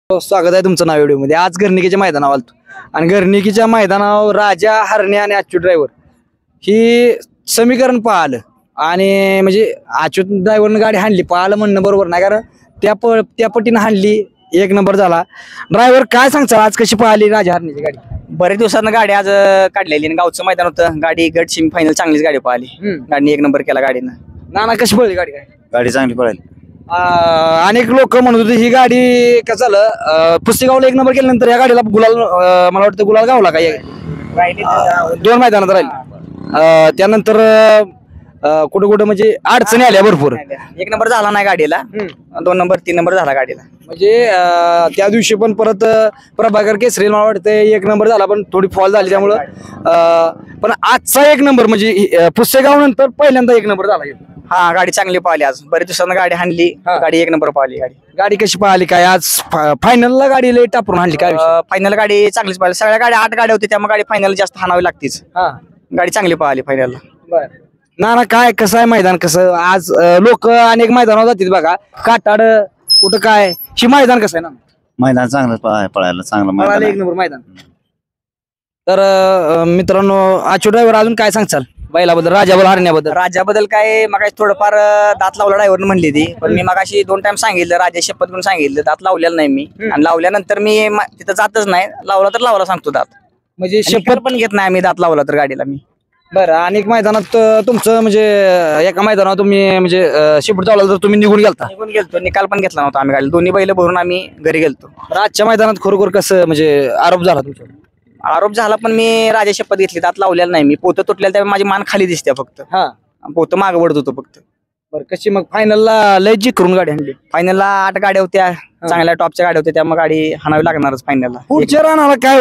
स्वागत आहे तुमचं नाव व्हिडिओमध्ये। आज घरणिकीच्या मैदानावर आलतो आणि घरणिकीच्या मैदानावर राजा, हरणे आणि अच्युत ड्रायव्हर ही समीकरण पाहिलं आणि म्हणजे अच्युत ड्रायव्हरनं गाडी हाणली, पाहिलं म्हणणं बरोबर नाही, कारण त्या पटीनं हाणली, एक नंबर झाला। ड्रायव्हर काय सांगता आज कशी पाहिली राजा हरणीची गाडी? बरेच दिवसांना गाडी आज काढलेली आणि गावचं मैदान होतं, गाडी गट सेमी फायनल चांगलीच गाडी पाहिली, गाडीने एक नंबर केला गाडीनं। नाना कशी पळली गाडी? काय गाडी चांगली पळाली। अनेक लोक म्हणत होते ही गाडी कसं झालं, पुस्तेगावला एक नंबर केल्यानंतर या गाडीला गुलाल, मला वाटतं गुलाल गावला काय दोन मैदानात राहील, त्यानंतर कुठं कुठं म्हणजे अडचणी आल्या भरपूर, एक नंबर झाला नाही गाडीला, 2 नंबर 3 नंबर झाला गाडीला। म्हणजे त्या दिवशी पण परत प्रभाकर केसरी मला वाटतं एक नंबर झाला, पण थोडी फॉल झाली त्यामुळं, पण आजचा एक नंबर म्हणजे पुस्तेगाव नंतर पहिल्यांदा एक नंबर झाला। हा गाडी चांगली पाहिली आज, बरेच दिवसांना गाडी हाणली, गाडी एक नंबर पाहिली। गाडी कशी पाहिली काय आज? फायनलला गाडी लई टापून हाणली काय? फायनल गाडी चांगलीच पाहिली, सगळ्या गाड्या 8 गाड्या होती, त्यामुळे गाडी फायनल जास्त हाणावी लागतीच। गाडी चांगली पाहिली फायनलला। बर ना काय कसं आहे मैदान? कसं आज लोक अनेक मैदानावर जातात बघा, काटाड कुठं काय, ही मैदान कसं आहे ना? मैदान चांगलं पळायला चांगलं मैदान एक नंबर मैदान। तर मित्रांनो, अच्युत ड्रायव्हर अजून काय सांगचाल बैलाबद्दल, राजाबद्दल, हरण्याबद्दल? राजाबद्दल काय मग थोडंफार दात लावला ड्रायव्हरनं म्हणली ती, पण मी मगाशी 2 टाइम सांगितलं, राजा शपथ करून सांगितलं, दात लावलेला नाही मी, आणि लावल्यानंतर मी तिथं जातच नाही, लावला तर लावला सांगतो दात, म्हणजे शपथ पण घेत नाही आम्ही दात लावला तर गाडीला मी। बरं, अनेक मैदानात तुमचं म्हणजे एका मैदानावर तुम्ही म्हणजे शिपट चावला तर तुम्ही निघून गेलतो, निकाल पण घेतला नव्हता आम्ही, गाडी दोन्ही बैल भरून आम्ही घरी गेलतो। आजच्या मैदानात खरोखर कसं म्हणजे आरोप झाला तुमचा? आरोप झाला, पण मी राजा शपथ घेतली, दात लावलेला नाही मी, पोतं तुटलेलं त्यामुळे माझी मान खाली दिसते फक्त, पोतं मागं वडत होतो फक्त। बरं, कशी मग फायनलला लय जी करून गाडी आणली? फायनलला 8 गाड्या होत्या, चांगल्या टॉपच्या गाड्या होत्या, त्यामुळे गाडी हाणावी लागणारच फायनलला। पुढच्या रानाला काय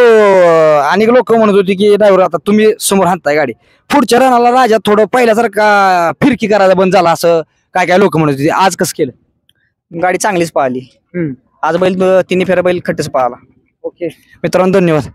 अनेक लोक म्हणत होती की ड्रायव्हर आता तुम्ही समोर हाणताय गाडी, पुढच्या रानाला राजा थोडं पहिल्यासारखा फिरकी करायला बंद झाला असं काय काय लोक म्हणत होते, आज कसं केलं? गाडी चांगलीच पाहिली आज, बैल 3 फेऱ्या बैल खट्टच पाहिला। ओके मित्रांनो, धन्यवाद।